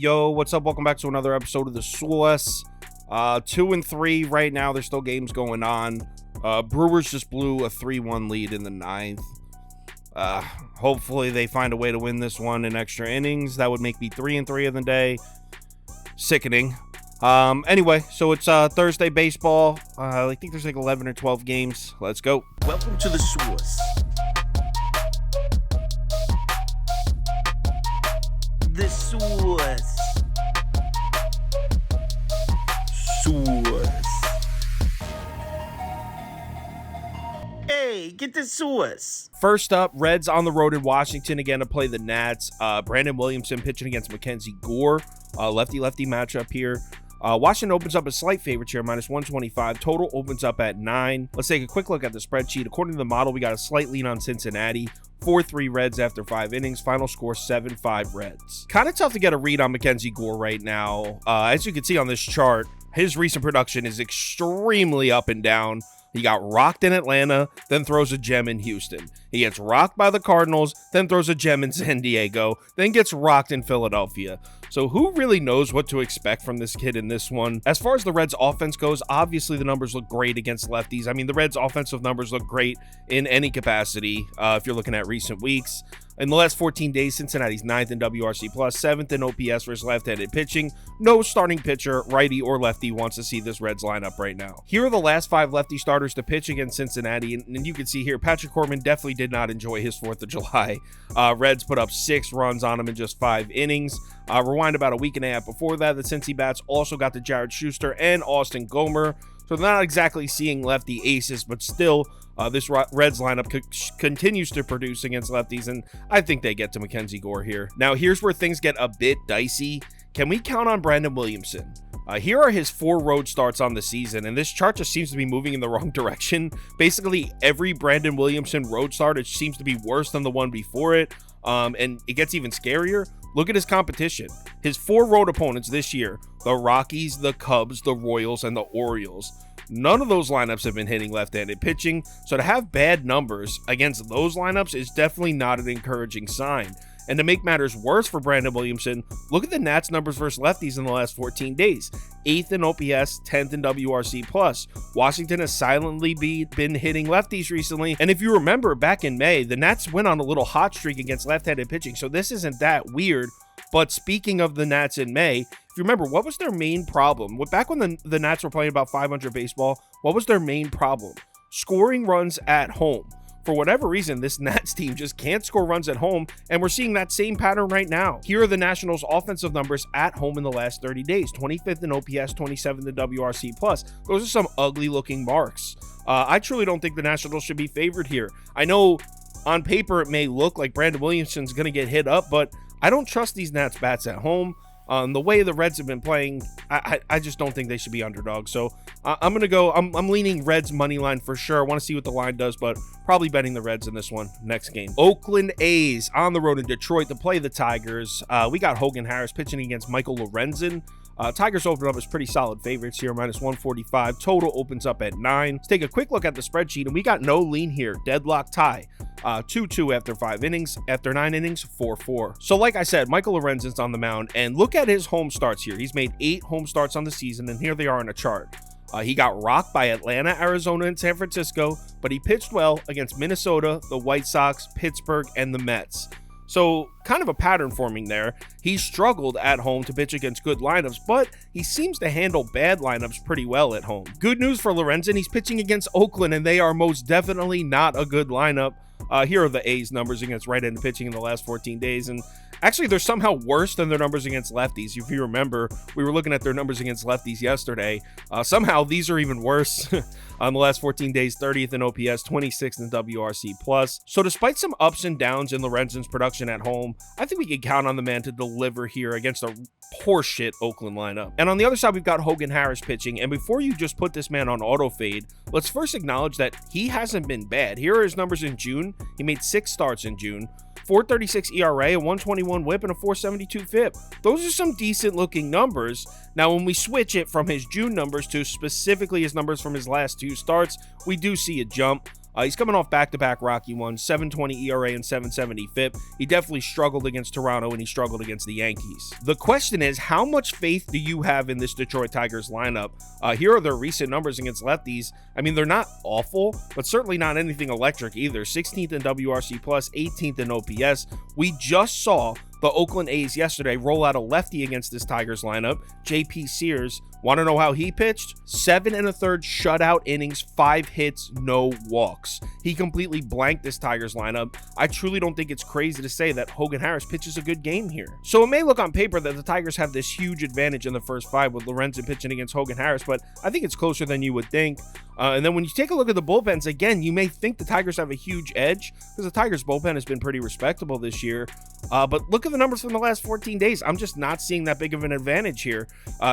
Yo, what's up? Welcome back to another episode of the Sauce. 2-3 right now. There's still games going on. Brewers just blew a 3-1 lead in the ninth. Hopefully they find a way to win this one in extra innings. That would make me 3-3 in the day. Sickening. Anyway, so it's Thursday baseball. I think there's like 11 or 12 games. Let's go. Welcome to the Sauce. The Sauce. Sauce. Hey, get the sauce. First up, Reds on the road in Washington again to play the Nats. Brandon Williamson pitching against Mackenzie Gore. Lefty-lefty matchup here. Washington opens up a slight favorite here, minus 125. Total opens up at 9. Let's take a quick look at the spreadsheet. According to the model, we got a slight lean on Cincinnati. 4-3 Reds after 5 innings. Final score 7-5 Reds. Kind of tough to get a read on Mackenzie Gore right now. As you can see on this chart, his recent production is extremely up and down. He got rocked in Atlanta, then throws a gem in Houston. He gets rocked by the Cardinals, then throws a gem in San Diego, then gets rocked in Philadelphia. So who really knows what to expect from this kid in this one? As far as the Reds offense goes, obviously the numbers look great against lefties. I mean, the Reds offensive numbers look great in any capacity if you're looking at recent weeks. In the last 14 days, Cincinnati's 9th in WRC+, 7th in OPS versus left-handed pitching. No starting pitcher, righty or lefty, wants to see this Reds lineup right now. Here are the last 5 lefty starters to pitch against Cincinnati, and you can see here, Patrick Corbin definitely did not enjoy his 4th of July. Reds put up 6 runs on him in just 5 innings. Rewind about a week and a half before that, the Cincy bats also got to Jared Schuster and Austin Gomer. So they're not exactly seeing lefty aces, but still, this Reds lineup continues to produce against lefties, and I think they get to Mackenzie Gore here. Now, here's where things get a bit dicey. Can we count on Brandon Williamson? Here are his 4 road starts on the season, and this chart just seems to be moving in the wrong direction. Basically, every Brandon Williamson road start, it seems to be worse than the one before it, and it gets even scarier. Look at his competition. His 4 road opponents this year, the Rockies, the Cubs, the Royals, and the Orioles. None of those lineups have been hitting left-handed pitching, so to have bad numbers against those lineups is definitely not an encouraging sign. And to make matters worse for Brandon Williamson, look at the Nats numbers versus lefties in the last 14 days. 8th in OPS, 10th in WRC+. Washington has silently been hitting lefties recently, and if you remember back in May, the Nats went on a little hot streak against left-handed pitching, so this isn't that weird. But speaking of the Nats in May, if you remember, what was their main problem? Back when the Nats were playing about 500 baseball, what was their main problem? Scoring runs at home. For whatever reason, this Nats team just can't score runs at home, and we're seeing that same pattern right now. Here are the Nationals' offensive numbers at home in the last 30 days. 25th in OPS, 27th in WRC+. Those are some ugly-looking marks. I truly don't think the Nationals should be favored here. I know on paper it may look like Brandon Williamson's going to get hit up, but I don't trust these Nats bats at home. The way the Reds have been playing, I just don't think they should be underdogs. So I'm going to go, I'm leaning Reds money line for sure. I want to see what the line does, but probably betting the Reds in this one. Next game. Oakland A's on the road in Detroit to play the Tigers. We got Hogan Harris pitching against Michael Lorenzen. Tigers open up as pretty solid favorites here, minus 145. Total opens up at 9. Let's take a quick look at the spreadsheet, and we got no lean here. Deadlock tie. 2-2 after 5 innings. After 9 innings, 4-4. So like I said, Michael Lorenzen's on the mound, and look at his home starts here. He's made 8 home starts on the season, and here they are in a chart. He got rocked by Atlanta, Arizona, and San Francisco, but he pitched well against Minnesota, the White Sox, Pittsburgh, and the Mets. So kind of a pattern forming there. He struggled at home to pitch against good lineups, but he seems to handle bad lineups pretty well at home. Good news for Lorenzen, he's pitching against Oakland, and they are most definitely not a good lineup. Here are the A's numbers against right-handed pitching in the last 14 days, and actually they're somehow worse than their numbers against lefties. If you remember, we were looking at their numbers against lefties yesterday. Somehow these are even worse. On the last 14 days, 30th in OPS, 26th in WRC+. So despite some ups and downs in Lorenzen's production at home, I think we can count on the man to deliver here against a horseshit Oakland lineup. And on the other side, we've got Hogan Harris pitching. And before you just put this man on auto fade, let's first acknowledge that he hasn't been bad. Here are his numbers in June. He made 6 starts in June. 4.36 ERA, a 121 whip, and a 4.72 FIP. Those are some decent looking numbers. Now, when we switch it from his June numbers to specifically his numbers from his last 2 starts, we do see a jump. He's coming off back-to-back rocky ones, 7.20 ERA and 7.70 FIP. He definitely struggled against Toronto, and he struggled against the Yankees. The question is, how much faith do you have in this Detroit Tigers lineup? Here are their recent numbers against lefties. I mean, they're not awful, but certainly not anything electric either. 16th in WRC+, 18th in OPS. We just saw the Oakland A's yesterday roll out a lefty against this Tigers lineup, J.P. Sears. Want to know how he pitched? 7 1/3 shutout innings, 5 hits, no walks. He completely blanked this Tigers lineup. I truly don't think it's crazy to say that Hogan Harris pitches a good game here. So it may look on paper that the Tigers have this huge advantage in the first 5 with Lorenzen pitching against Hogan Harris, but I think it's closer than you would think. And then when you take a look at the bullpens, again, you may think the Tigers have a huge edge because the Tigers bullpen has been pretty respectable this year. But look at the numbers from the last 14 days. I'm just not seeing that big of an advantage here.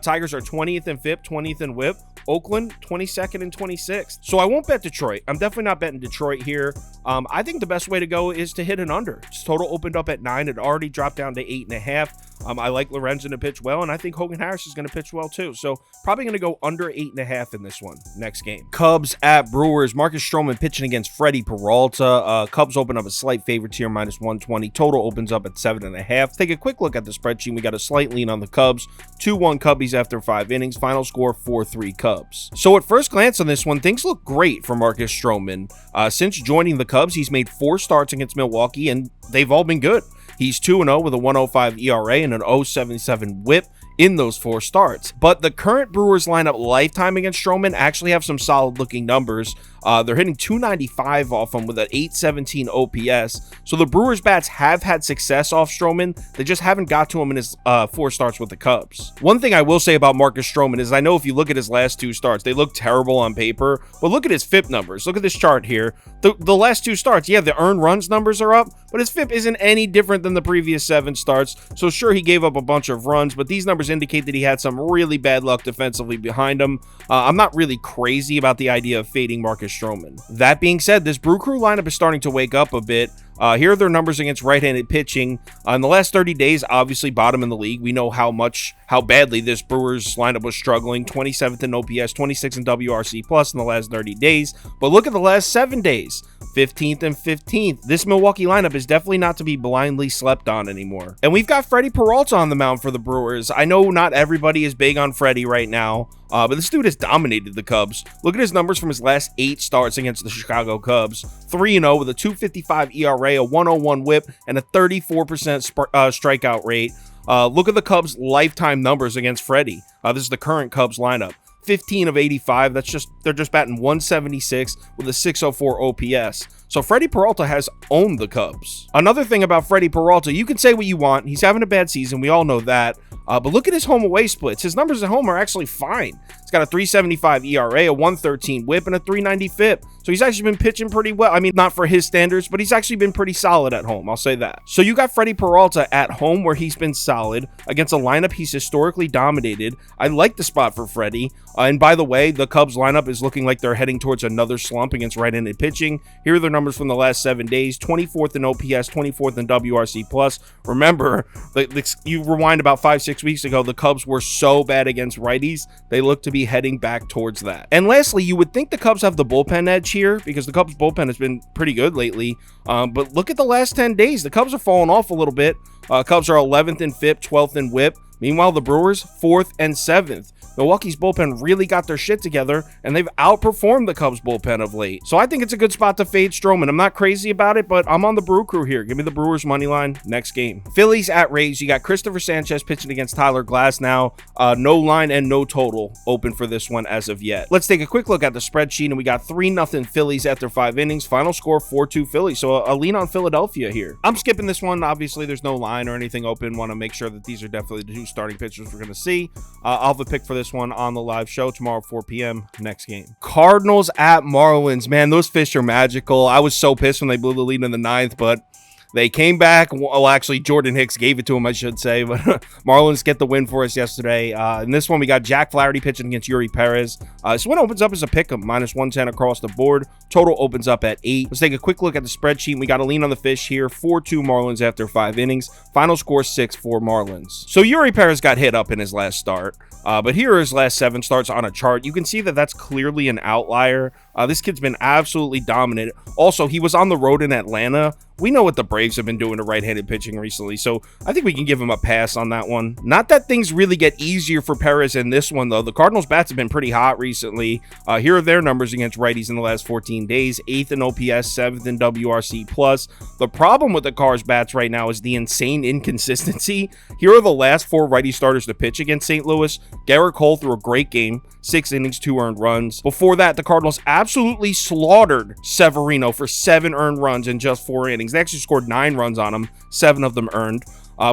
Tigers are 20th in FIP, 20th in WHIP. Oakland, 22nd and 26th. So I won't bet Detroit. I'm definitely not betting Detroit here. I think the best way to go is to hit an under. Its total opened up at 9. It already dropped down to 8.5. I like Lorenzen to pitch well, and I think Hogan Harris is going to pitch well too. So probably going to go under 8.5 in this one. Next game. Cubs at Brewers. Marcus Stroman pitching against Freddie Peralta. Cubs open up a slight favorite here, -120. Total opens up at 7.5. Take a quick look at the spreadsheet. We got a slight lean on the Cubs. 2-1 Cubbies after 5 innings. Final score 4-3 Cubs. So at first glance on this one, things look great for Marcus Stroman. Since joining the Cubs, he's made 4 starts against Milwaukee, and they've all been good. He's 2-0 with a 1.05 ERA and an 0.77 WHIP in those 4 starts. But the current Brewers lineup lifetime against Stroman actually have some solid looking numbers. They're hitting 295 off him with an 817 OPS. So the Brewers bats have had success off Stroman. They just haven't got to him in his 4 starts with the Cubs. One thing I will say about Marcus Stroman is I know if you look at his last 2 starts, they look terrible on paper, but look at his FIP numbers. Look at this chart here. The last 2 starts, yeah, the earned runs numbers are up, but his FIP isn't any different than the previous 7 starts. So sure, he gave up a bunch of runs, but these numbers indicate that he had some really bad luck defensively behind him. I'm not really crazy about the idea of fading Marcus Stroman. That being said, this Brew Crew lineup is starting to wake up a bit. Here are their numbers against right-handed pitching. In the last 30 days, obviously bottom in the league. We know how badly this Brewers lineup was struggling. 27th in OPS, 26th in WRC plus in the last 30 days. But look at the last 7 days. 15th and 15th. This Milwaukee lineup is definitely not to be blindly slept on anymore. And we've got Freddie Peralta on the mound for the Brewers. I know not everybody is big on Freddie right now, but this dude has dominated the Cubs. Look at his numbers from his last 8 starts against the Chicago Cubs. 3-0 with a 2.55 ERA, a 101 WHIP, and a 34% strikeout rate. Look at the Cubs' lifetime numbers against Freddie. This is the current Cubs lineup. 15 of 85. They're just batting 176 with a 604 OPS. So Freddie Peralta has owned the Cubs. Another thing about Freddie Peralta, you can say what you want. He's having a bad season. We all know that. But look at his home away splits. His numbers at home are actually fine. He's got a 3.75 ERA, a 1.13 WHIP, and a 3.90 FIP. So he's actually been pitching pretty well. I mean, not for his standards, but he's actually been pretty solid at home. I'll say that. So you got Freddie Peralta at home where he's been solid against a lineup he's historically dominated. I like the spot for Freddie. And by the way, the Cubs lineup is looking like they're heading towards another slump against right-handed pitching. Here are their numbers from the last 7 days. 24th in OPS, 24th in WRC plus. Remember, you rewind about 5-6 weeks ago, the Cubs were so bad against righties. They look to be heading back towards that. And lastly, you would think the Cubs have the bullpen edge here because the Cubs bullpen has been pretty good lately. But look at the last 10 days. The Cubs have fallen off a little bit. Cubs are 11th in FIP, 12th in WHIP. Meanwhile, the Brewers, 4th and 7th. Milwaukee's bullpen really got their shit together, and they've outperformed the Cubs bullpen of late. So I think it's a good spot to fade Stroman. I'm not crazy about it, but I'm on the Brew Crew here. Give me the Brewers money line. Next game. Phillies at Rays. You got Christopher Sanchez pitching against Tyler Glass now. No line and no total open for this one as of yet. Let's take a quick look at the spreadsheet, and we got 3-0 Phillies after 5 innings. Final score 4-2 Phillies. So a lean on Philadelphia here. I'm skipping this one. Obviously, there's no line or anything open. Want to make sure that these are definitely the 2 starting pitchers we're going to see. I'll have a pick for this one on the live show tomorrow, 4 p.m. Next game. Cardinals at Marlins. Man, those fish are magical. I was so pissed when they blew the lead in the 9th, but they came back. Well, actually, Jordan Hicks gave it to him, I should say. But Marlins get the win for us yesterday. In this one, we got Jack Flaherty pitching against Yuri Perez. This one opens up as a pick'em, -110 across the board. Total opens up at 8. Let's take a quick look at the spreadsheet. We got a lean on the fish here. 4-2 Marlins after 5 innings. Final score 6-4 Marlins. So Yuri Perez got hit up in his last start. But here are his last 7 starts on a chart. You can see that that's clearly an outlier. This kid's been absolutely dominant. Also, he was on the road in Atlanta. We know what the Braves have been doing to right-handed pitching recently, so I think we can give him a pass on that one. Not that things really get easier for Perez in this one, though. The Cardinals' bats have been pretty hot recently. Here are their numbers against righties in the last 14 days. 8th in OPS, 7th in WRC+. The problem with the Cards' bats right now is the insane inconsistency. Here are the last 4 righty starters to pitch against St. Louis. Garrett Cole threw a great game, 6 innings, 2 earned runs. Before that, the Cardinals absolutely slaughtered Severino for 7 earned runs in just 4 innings. They actually scored 9 runs on him, 7 of them earned.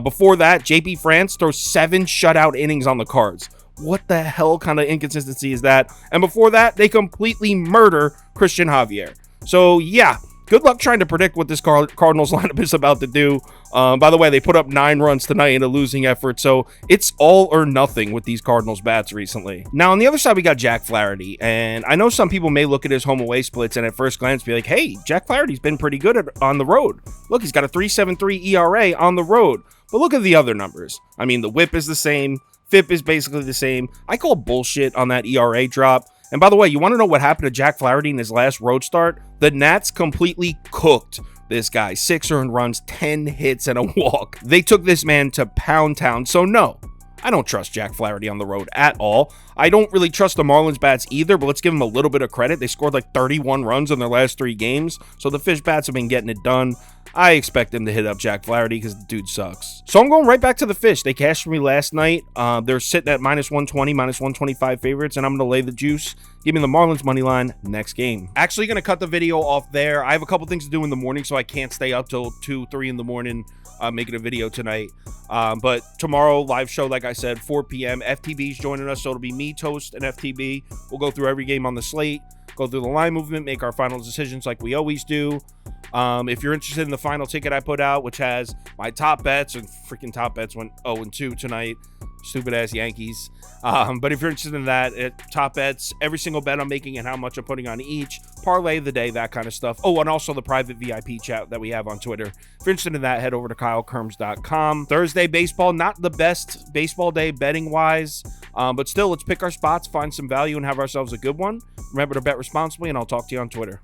Before that, JP France throws 7 shutout innings on the Cards. What the hell kind of inconsistency is that? And before that, they completely murder Christian Javier. So yeah, good luck trying to predict what this Cardinals lineup is about to do. By the way, they put up 9 runs tonight in a losing effort, so it's all or nothing with these Cardinals bats recently. Now, on the other side, we got Jack Flaherty, and I know some people may look at his home-away splits and at first glance be like, hey, Jack Flaherty's been pretty good on the road. Look, he's got a 3.73 ERA on the road. But look at the other numbers. I mean, the whip is the same. FIP is basically the same. I call bullshit on that ERA drop. And by the way, you want to know what happened to Jack Flaherty in his last road start? The Nats completely cooked this guy. 6 earned runs, 10 hits, and a walk. They took this man to Pound Town. So no, I don't trust Jack Flaherty on the road at all. I don't really trust the Marlins bats either, but let's give them a little bit of credit. They scored like 31 runs in their last 3 games. So the Fish bats have been getting it done. I expect them to hit up Jack Flaherty because the dude sucks. So I'm going right back to the Fish. They cashed for me last night. They're sitting at -120, -125 favorites, and I'm going to lay the juice. Give me the Marlins money line next game. Actually going to cut the video off there. I have a couple things to do in the morning, so I can't stay up till 2, 3 in the morning making a video tonight. But tomorrow, live show, like I said, 4 p.m. FTB's joining us, so it'll be me, Toast, and FTB. We'll go through every game on the slate, go through the line movement, make our final decisions like we always do. If you're interested in the final ticket I put out, which has my top bets, and freaking top bets went 0-2 tonight, stupid ass Yankees. But if you're interested in that, top bets, every single bet I'm making and how much I'm putting on each, parlay of the day, that kind of stuff. Oh, and also the private VIP chat that we have on Twitter. If you're interested in that, head over to KyleKirms.com. Thursday baseball, not the best baseball day betting wise, but still, let's pick our spots, find some value, and have ourselves a good one. Remember to bet responsibly, and I'll talk to you on Twitter.